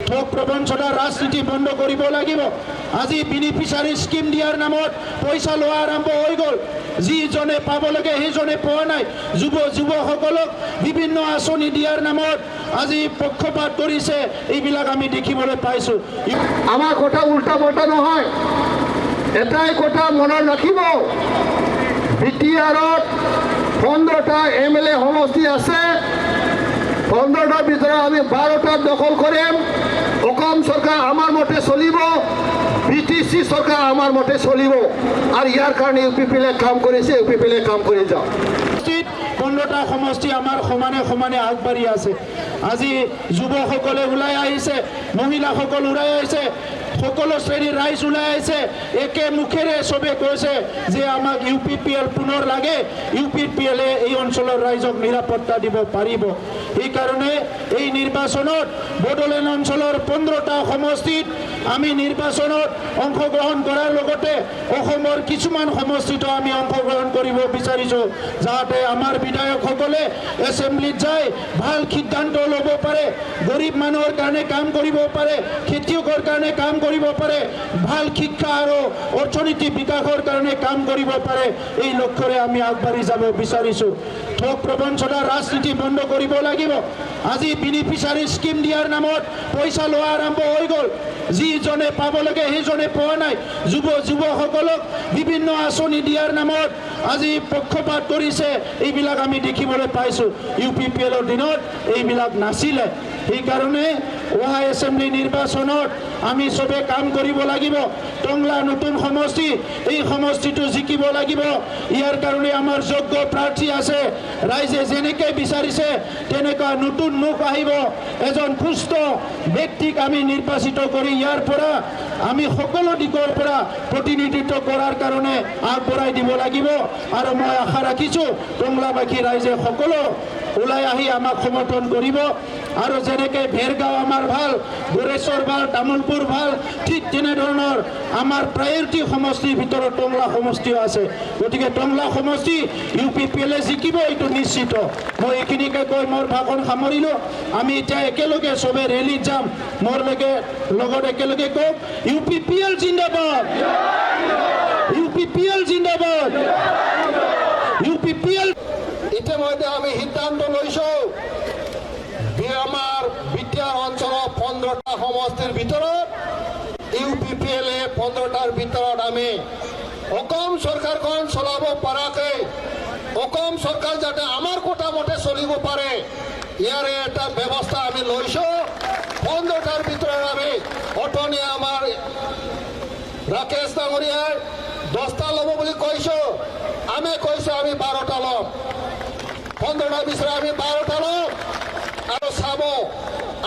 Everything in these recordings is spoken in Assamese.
ঠগ প্ৰবঞ্চনাৰ ৰাজনীতি বন্ধ কৰিব লাগিব। আজি বেনিফিচিয়াৰী স্কিম দিয়াৰ নামত পইচা লোৱা আৰম্ভ হৈ গ'ল। যিজনে পাব লাগে সেইজনে পোৱা নাই। যুৱসকলক বিভিন্ন আঁচনি দিয়াৰ নামত আজি পক্ষপাত কৰিছে, এইবিলাক আমি দেখিবলৈ পাইছোঁ। আমাৰ কথা উল্টা পল্টা নহয়, এটাই কথা মনত ৰাখিব, বিটিআৰত 15টা MLA সমষ্টি আছে। 15টাৰ ভিতৰত আমি 12টাত দখল কৰিম। অসম চৰকাৰ আমাৰ মতে চলিব, BTC চৰকাৰ আমাৰ মতে চলিব। আৰু ইয়াৰ কাৰণে UPPলে কাম কৰিছে, UPPলে কাম কৰি যাওক। 15টা সমষ্টি আমাৰ সমানে সমানে আগবাঢ়ি আছে। আজি যুৱকসকলে ওলাই আহিছে, মহিলাসকল ওলাই আহিছে, সকলো শ্ৰেণীৰ ৰাইজ ওলাই আহিছে। একে মুখেৰে চবে কৈছে যে আমাক UPPL পুনৰ লাগে, UPPলে এই অঞ্চলৰ ৰাইজক নিৰাপত্তা দিব পাৰিব। সেইকাৰণে এই নিৰ্বাচনত বড়োলেণ্ড অঞ্চলৰ 15টা সমষ্টিত আমি নিৰ্বাচনত অংশগ্ৰহণ কৰাৰ লগতে অসমৰ কিছুমান সমষ্টিতো আমি অংশগ্ৰহণ কৰিব বিচাৰিছোঁ, যাতে আমাৰ বিধায়কসকলে এছেম্বলিত যায় ভাল সিদ্ধান্ত ল'ব পাৰে, গৰীব মানুহৰ কাৰণে কাম কৰিব পাৰে, খেতিয়কৰ কাৰণে কাম কৰিব পাৰে, ভাল শিক্ষা আৰু অৰ্থনীতি বিকাশৰ কাৰণে কাম কৰিব পাৰে। এই লক্ষ্যৰে আমি আগবাঢ়ি যাব বিচাৰিছোঁ। ঠগ প্ৰবঞ্চনাৰ ৰাজনীতি বন্ধ কৰিব লাগিব। আজি বেনিফিচিয়াৰী স্কিম দিয়াৰ নামত পইচা লোৱা আৰম্ভ হৈ গ'ল। যিজনে পাব লাগে সেইজনে পোৱা নাই। যুৱসকলক বিভিন্ন আঁচনি দিয়াৰ নামত আজি পক্ষপাত কৰিছে, এইবিলাক আমি দেখিবলৈ পাইছোঁ। UPPLৰ দিনত এইবিলাক নাছিলে। সেইকাৰণে অহা এছেম্বলি নিৰ্বাচনত আমি চবে কাম কৰিব লাগিব। টংলা নতুন সমষ্টি, এই সমষ্টিটো জিকিব লাগিব। ইয়াৰ কাৰণে আমাৰ যোগ্য প্ৰাৰ্থী আছে। ৰাইজে যেনেকৈ বিচাৰিছে তেনেকুৱা নতুন মুখ আহিব। এজন সুস্থ ব্যক্তিক আমি নিৰ্বাচিত কৰি ইয়াৰ পৰা আমি সকলো দিশৰ পৰা প্ৰতিনিধিত্ব কৰাৰ কাৰণে আগবঢ়াই দিব লাগিব। আৰু মই আশা ৰাখিছোঁ টংলাবাসী ৰাইজে সকলো ওলাই আহি আমাক সমৰ্থন কৰিব। আৰু যেনেকৈ ভেৰগাঁও আমাৰ ভাল, গোৰেশ্বৰ ভাল, তামোলপুৰ ভাল, ঠিক তেনেধৰণৰ আমাৰ প্ৰায়ৰিটি সমষ্টিৰ ভিতৰত টংলা সমষ্টিও আছে। গতিকে টংলা সমষ্টি UPPলে জিকিব, এইটো নিশ্চিত। মই এইখিনিকে কৈ মোৰ ভাষণ সামৰিলোঁ। আমি এতিয়া একেলগে চবে ৰেলীত যাম। মোৰ লগত একেলগে কওক, UPPL জিন্দাবাদ, UPPL জিন্দাবাদ, UPPL। ইতিমধ্যে আমি সিদ্ধান্ত লৈছোঁ, আমাৰ বিটিআৰ অঞ্চলৰ 15টা সমষ্টিৰ ভিতৰত UPPলে 15টাৰ ভিতৰত আমি অসম চৰকাৰখন চলাব পৰাকৈ, অসম চৰকাৰ যাতে আমাৰ কথা মতে চলিব পাৰে, ইয়াৰে এটা ব্যৱস্থা আমি লৈছোঁ। 15টাৰ ভিতৰত আমি অথনি আমাৰ ৰাকেশ ডাঙৰীয়াই 10টা ল'ব বুলি কৈছোঁ। আমি কৈছোঁ আমি 12টা ল'ম। 15টাৰ ভিতৰত আমি 12টা ল'ম। আৰু চাব,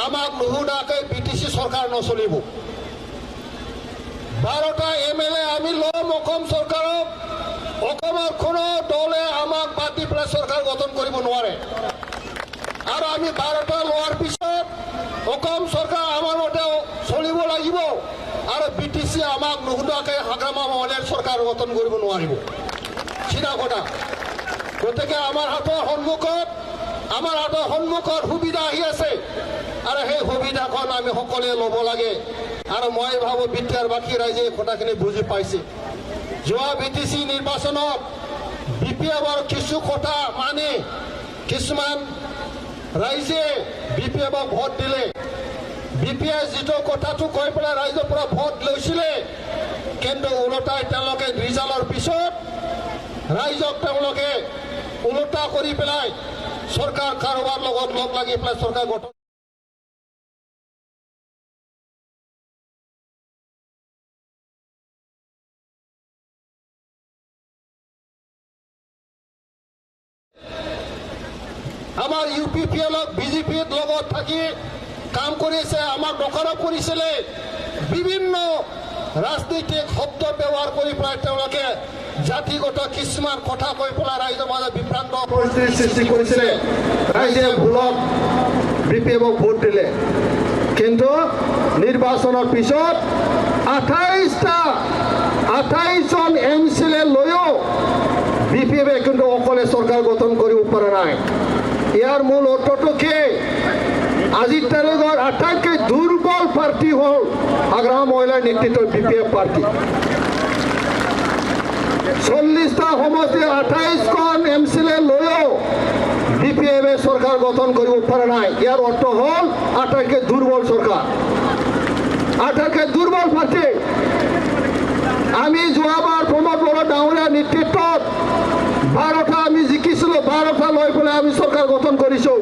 আমাক নুশুনাকৈ BTC চৰকাৰ নচলিব। 12টা MLA আমি ল'ম অসম চৰকাৰক। অসমৰ কোনো দলে আমাক বাদ দি পেলাই চৰকাৰ গঠন কৰিব নোৱাৰে। আৰু আমি 12টা লোৱাৰ পিছত অসম চৰকাৰ আমাৰ মতে চলিব লাগিব। আৰু BTC আমাক নুশুনাকৈ হাগ্ৰামা মহলীয়া চৰকাৰ গঠন কৰিব নোৱাৰিব। চিধা কথা। গতিকে আমাৰ হাতৰ সন্মুখত সুবিধা আহি আছে, আৰু সেই সুবিধাখন আমি সকলোৱে ল'ব লাগে। আৰু মই ভাবোঁ বিটিআৰবাসী ৰাইজে এই কথাখিনি বুজি পাইছে। যোৱা BTC নিৰ্বাচনত BPFৰ কিছু কথা মানি কিছুমান ৰাইজে BPFক ভোট দিলে। BPF যিটো কথাটো কৈ পেলাই ৰাইজৰ পৰা ভোট লৈছিলে, কিন্তু ওলোটাই তেওঁলোকে ৰিজাল্টৰ পিছত ৰাইজক তেওঁলোকে ওলোটা কৰি পেলাই চৰকাৰ কাৰোবাৰ লগত লগ লাগি পেলাই চৰকাৰ গঠন। আমাৰ UPPLক BJPৰ লগত থাকি কাম কৰিছে, আমাক দোষাৰোপ কৰিছিলে। বিভিন্ন ৰাজনৈতিক শব্দ ব্যৱহাৰ কৰি পেলাই তেওঁলোকে জাতিগত কিছুমান কথা কৈ পেলাই ৰাইজৰ মাজত বিভ্ৰান্ত পৰিস্থিতিৰ সৃষ্টি কৰিছিলে। ৰাইজে ভুলত BPFক ভোট দিলে, কিন্তু নিৰ্বাচনৰ পিছত 28জন MCLA লৈও BPFে কিন্তু অকলে চৰকাৰ গঠন কৰিব পৰা নাই। ইয়াৰ মূল অৰ্থটো কি? আজিৰ তাৰিখৰ আটাইতকৈ দুৰ্বল হ'ল আগ্ৰহ মহিলাৰ নেতৃত্বৰ BPF পাৰ্টি 40টা সমষ্টি 28খন MCLA লৈও BPF চৰকাৰ গঠন কৰিব পৰা নাই ইয়াৰ অৰ্থ হ'ল আটাইতকৈ দুৰ্বল চৰকাৰ আটাইতকৈ দুৰ্বল পাৰ্টি আমি যোৱাবাৰ প্ৰমোদ বড়ো ডাঙৰীয়াৰ নেতৃত্বত 12টা আমি জিকিছিলোঁ 12টা লৈ পেলাই আমি চৰকাৰ গঠন কৰিছোঁ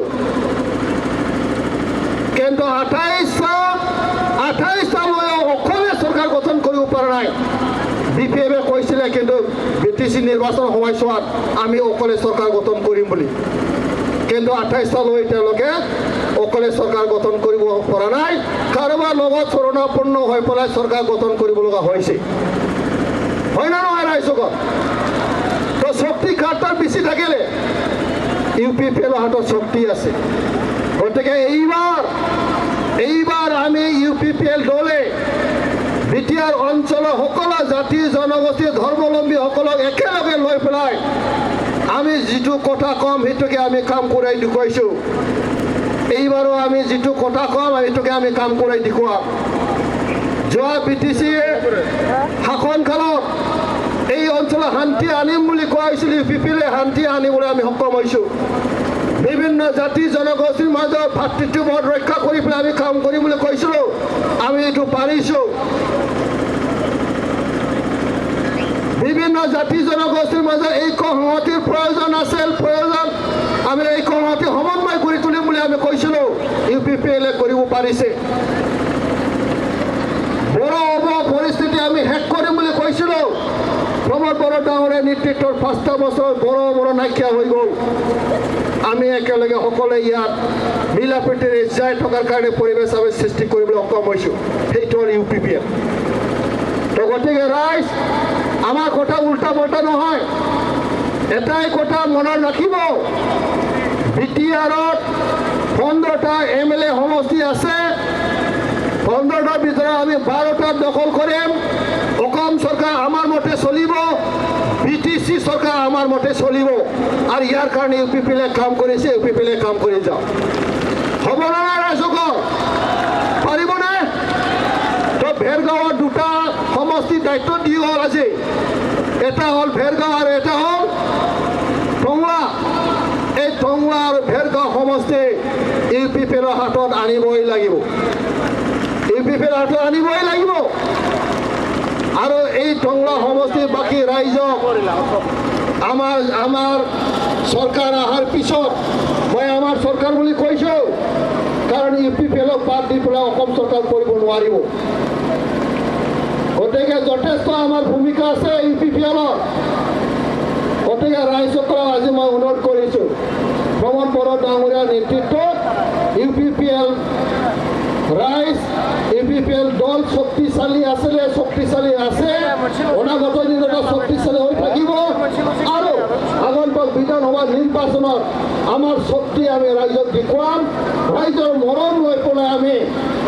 কিন্তু 28টা লৈ অকলে চৰকাৰ গঠন কৰিব পৰা নাই BPF কৈছিলে কিন্তু BTC নিৰ্বাচন সময়ছোৱাত আমি অকলে চৰকাৰ গঠন কৰিম বুলি কিন্তু 28টা লৈ তেওঁলোকে অকলে চৰকাৰ গঠন কৰিব পৰা নাই কাৰোবাৰ লগত শৰণাপন্ন হৈ পেলাই চৰকাৰ গঠন কৰিব লগা হৈছে হয় না নহয় ৰাইজসকল তো শক্তি কাৰ্ডৰ বেছি থাকিলে UPPL হাতত শক্তি আছে গতিকে এইবাৰ আমি UPPL দলে বিটিআৰ অঞ্চলৰ সকলো জাতি জনগোষ্ঠী ধৰ্মাৱলম্বীসকলক একেলগে লৈ পেলাই আমি যিটো কথা কম সেইটোকে আমি কাম কৰাই দেখুৱাইছোঁ এইবাৰো আমি যিটো কথা কম সেইটোকে আমি কাম কৰাই দেখুৱাম যোৱা BTC শাসনকালত এই অঞ্চলত শান্তি আনিম বুলি কোৱা হৈছিল UPPL শান্তি আনিবলৈ আমি সক্ষম হৈছোঁ বিভিন্ন জাতি জনগোষ্ঠীৰ মাজত ভাতৃত্ববোধ ৰক্ষা কৰি পেলাই আমি কাম কৰিম বুলি কৈছিলোঁ আমি এইটো পাৰিছোঁ বিভিন্ন জাতি জনগোষ্ঠীৰ মাজত এই সংহতিৰ প্ৰয়োজন আছিল আমি এই সংহতি সমন্বয় কৰি তুলিম বুলি আমি কৈছিলোঁ UPPL কৰিব পাৰিছে বড়ো পৰিস্থিতি আমি শেষ কৰিম বুলি কৈছিলোঁ প্ৰমোদ বড়ো ডাঙৰীয়াৰ নেতৃত্বৰ 5টা বছৰ বড়ো নাইকিয়া হৈ গ'ল আমি একেলগে সকলোৱে ইয়াত মিলা প্ৰীতিৰে জীয়াই থকাৰ কাৰণে পৰিৱেশ আমি সৃষ্টি কৰিবলৈ সক্ষম হৈছোঁ সেইটো হ'ল UPPL তো গতিকে ৰাইজ আমাৰ কথা উল্টা পাল্টা নহয় এটাই কথা মনত ৰাখিব BTRত 15টা MLA সমষ্টি আছে 15টাৰ ভিতৰত আমি 12টা দখল কৰিম অসম চৰকাৰ আমাৰ মতে চলিব BTC চৰকাৰ আমাৰ মতে চলিব আৰু ইয়াৰ কাৰণে UPPL কাম কৰিছে UPPL কাম কৰি যাওক হ'ব না ৰাইজসকল পাৰিবনে তো ভেৰগাঁৱৰ 2টা সমষ্টি দায়িত্ব দি হ'ল আজি এটা হ'ল ভেৰগাঁও আৰু এটা হ'ল টংলা এই টংলা আৰু ভেৰগাঁও সমষ্টি UPPL হাতত আনিবই লাগিব UPPL হাতত আনিবই লাগিব আৰু এই টংলা সমষ্টিৰ বাকী ৰাইজক আমাৰ চৰকাৰ অহাৰ পিছত মই আমাৰ চৰকাৰ বুলি কৈছোঁ কাৰণ UPPLক বাদ দি পেলাই অসম চৰকাৰ কৰিব নোৱাৰিব গতিকে যথেষ্ট আমাৰ ভূমিকা আছে UPPLৰ গতিকে ৰাইজসকলক আজি মই অনুৰোধ কৰিছোঁ প্ৰমোদ বড়ো ডাঙৰীয়াৰ নেতৃত্বত UPPL ৰাইজ UPPL দল শক্তিশালী আছিলে শক্তিশালী আছে অনাগত দিনত শক্তিশালী হৈ থাকিব আৰু আগন্তুক বিধানসভা নিৰ্বাচনত আমাৰ শক্তি আমি ৰাইজক দেখুৱাম ৰাইজৰ মৰম লৈ পেলাই আমি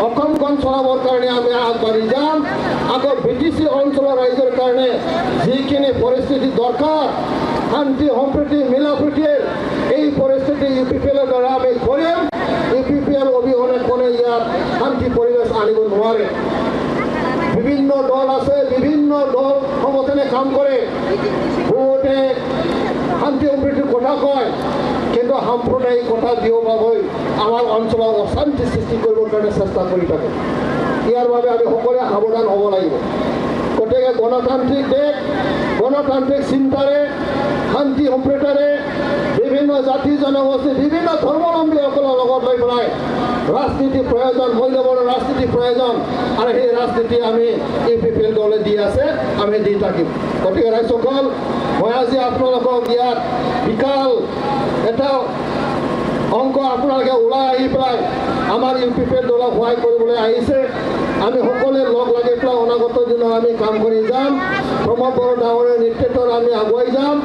অসমখন চলাবৰ কাৰণে আমি আগবাঢ়ি যাম আকৌ BTC অঞ্চলৰ ৰাইজৰ কাৰণে যিখিনি পৰিস্থিতি দৰকাৰ শান্তি সম্প্ৰীতি মিলা প্ৰীতিৰ এই পৰিস্থিতি UPPLৰ দ্বাৰা আমি কৰিম UPPL অবিহনে কোনে ইয়াত শান্তি পৰিৱেশ আনিব নোৱাৰে বিভিন্ন দল আছে বিভিন্ন দল সংগঠনে কাম কৰে বহুতে শান্তি সম্প্ৰীতিৰ কথা কয় কিন্তু সাম্প্ৰদায়িক কথা বিয়পাবলৈ আমাৰ অঞ্চলত অশান্তি সৃষ্টি কৰিবৰ কাৰণে চেষ্টা কৰি থাকে ইয়াৰ বাবে আমি সকলোৱে সাৱধান হ'ব লাগিব গতিকে গণতান্ত্ৰিক দেশ গণতান্ত্ৰিক চিন্তাৰে শান্তি সম্প্ৰীতিৰে বিভিন্ন জাতি জনগোষ্ঠী বিভিন্ন ধৰ্মাৱলম্বীসকলৰ লগত লৈ পেলাই ৰাজনীতি প্ৰয়োজন মূল্যৱান ৰাজনীতি প্ৰয়োজন আৰু সেই ৰাজনীতি আমি UPPL দলে দি আছে আমি দি থাকিম গতিকে ৰাইজসকল মই আজি আপোনালোকক ইয়াত বিকাল এটা অংক আপোনালোকে ওলাই আহি পেলাই আমাৰ UPPL দলক সহায় কৰিবলৈ আহিছে আমি সকলোৱে লগ লাগি পেলাই অনাগত দিনত আমি কাম কৰি যাম প্ৰমোদ বড়ো ডাঙৰীয়াৰ নেতৃত্বত আমি আগুৱাই যাম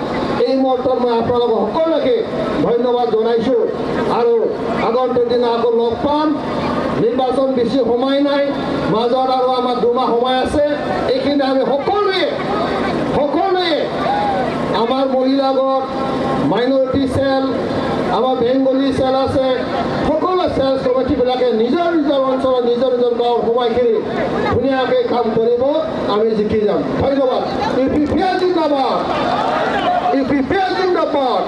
এই মুহূৰ্তত মই আপোনালোকক সকলোকে ধন্যবাদ জনাইছোঁ আৰু আগন্তুক দিনা আকৌ লগ পাম নিৰ্বাচন বেছি সময় নাই মাজত আৰু আমাৰ 2 মাহ সময় আছে এইখিনি আমি সকলোৱে আমাৰ মহিলাগত মাইনৰিটি চেল, আমাৰ বেংগলী চেল আছে, সকলো চেল কমিটিবিলাকে নিজৰ নিজৰ অঞ্চলত নিজৰ নিজৰ গাঁৱৰ সোমাইখিনি ধুনীয়াকৈ কাম কৰিব, আমি জিকি যাম। ধন্যবাদ। ইউ পি পি এল জিন্দাবাদ। ইউ পি পি এল জিন্দাবাদ।